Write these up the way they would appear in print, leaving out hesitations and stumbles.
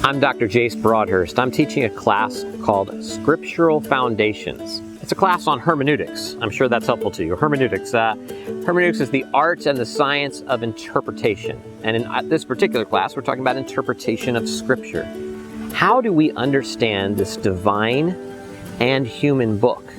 I'm Dr. Jace Broadhurst. I'm teaching a class called Scriptural Foundations. It's a class on hermeneutics. I'm sure that's helpful to you. Hermeneutics. Hermeneutics is the art and the science of interpretation. And in this particular class, we're talking about interpretation of Scripture. How do we understand this divine and human book?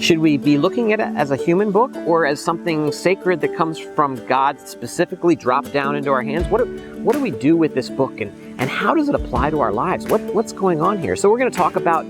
Should we be looking at it as a human book or as something sacred that comes from God specifically dropped down into our hands? What do we do with this book and how does it apply to our lives? What's going on here? So we're going to talk about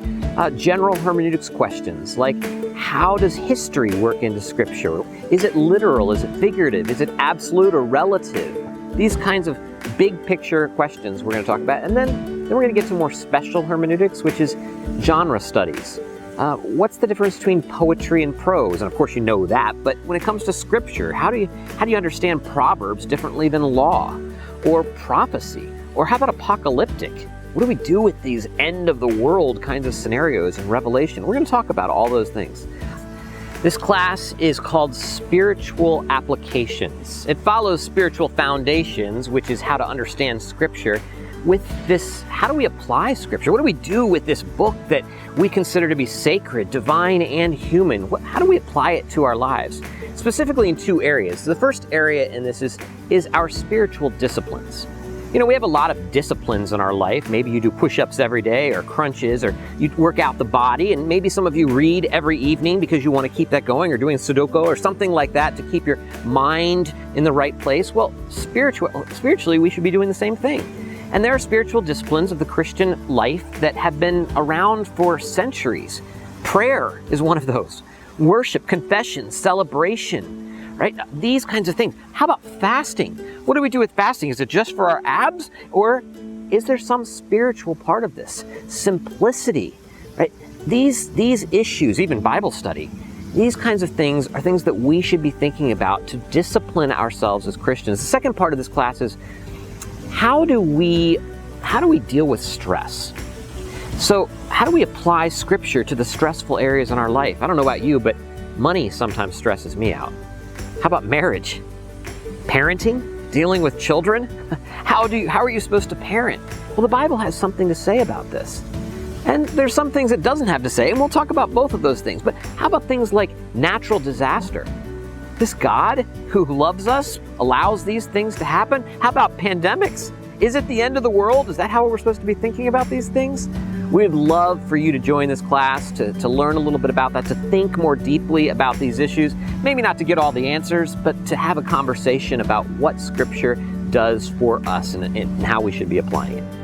general hermeneutics questions like how does history work into Scripture? Is it literal? Is it figurative? Is it absolute or relative? These kinds of big picture questions we're going to talk about. And then we're going to get to more special hermeneutics, which is genre studies. What's the difference between poetry and prose? And of course you know that, but when it comes to Scripture, how do you understand Proverbs differently than law or prophecy? Or how about apocalyptic? What do we do with these end of the world kinds of scenarios in Revelation? We're going to talk about all those things. This class is called Spiritual Applications. It follows Spiritual Foundations, which is how to understand Scripture. With this, how do we apply Scripture? What do we do with this book that we consider to be sacred, divine, and human? How do we apply it to our lives? Specifically in two areas. The first area in this is our spiritual disciplines. You know, we have a lot of disciplines in our life. Maybe you do push-ups every day or crunches, or you work out the body, and maybe some of you read every evening because you want to keep that going, or doing Sudoku or something like that to keep your mind in the right place. Well, spiritually, we should be doing the same thing. And there are spiritual disciplines of the Christian life that have been around for centuries. Prayer is one of those. Worship, confession, celebration, right? These kinds of things. How about fasting? What do we do with fasting? Is it just for our abs? Or is there some spiritual part of this? Simplicity, right? These issues, even Bible study, these kinds of things are things that we should be thinking about to discipline ourselves as Christians. The second part of this class is how do we deal with stress? So how do we apply Scripture to the stressful areas in our life? I don't know about you, but money sometimes stresses me out. How about marriage? Parenting? Dealing with children? How are you supposed to parent? Well, the Bible has something to say about this. And there's some things it doesn't have to say, and we'll talk about both of those things. But how about things like natural disaster? This God who loves us allows these things to happen? How about pandemics? Is it the end of the world? Is that how we're supposed to be thinking about these things? We'd love for you to join this class, to learn a little bit about that, to think more deeply about these issues. Maybe not to get all the answers, but to have a conversation about what Scripture does for us and how we should be applying it.